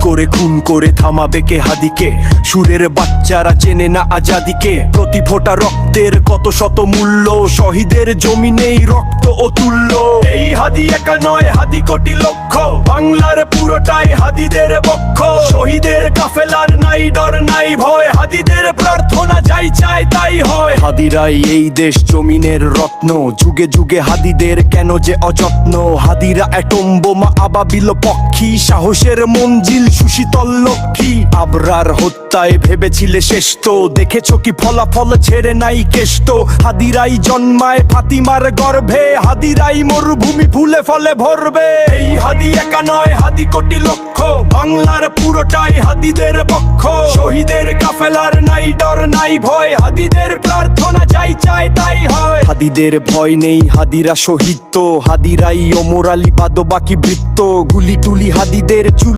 করে খুন করে থামাবে কে হাদিকে? সুরের বাচ্চারা চেনে না আজাদিকে। প্রতি ফোঁটা রক্তের কত শত মূল্য, শহীদের জমিনেই রক্ত অতুল্য। এই হাদি একা নয়, হাদি কোটি লক্ষ, বাংলার পুরোটাই হাদিদের বক্ষ। শহীদের কাফেলার নাই ডর নাই ভয়, হাদিদের প্রার্থনা যাই চায় তাই হয়। হাদিরাই এই দেশ জমিনের রত্ন, যুগে যুগে হাদিদের কেন যে অযত্ন। হাদিরা অ্যাটম বোমা আবাবিল পক্ষী, সাহসের মঞ্জিল সুশীতল লক্ষ্মী। আবরার হত্যায় ভেবেছিলে শ্রেষ্ঠ, দেখেছ কি ফলাফল ছেড়ে নাই কেষ্ট। হাদিরাই জন্মায় ফাতিমার গর্ভে, হাদিরাই মরুভূমি ফুলে ফলে ভরবে। এই হাদি একা নয়, হাদি কোটি লক্ষ, বাংলার পুরোটাই হাদিদের পক্ষ। শহীদের কাফেলার নাই ডর নাই ভয়, হাদিদের প্রার্থনা যাই চায় তাই হয়। হাদিদের ভয় নেই, হাদিরা শহীদ তো, হাদিরাই ওমর আলী বাদ বাকি বৃত্ত। গুলি তুলি হাদিদের চুল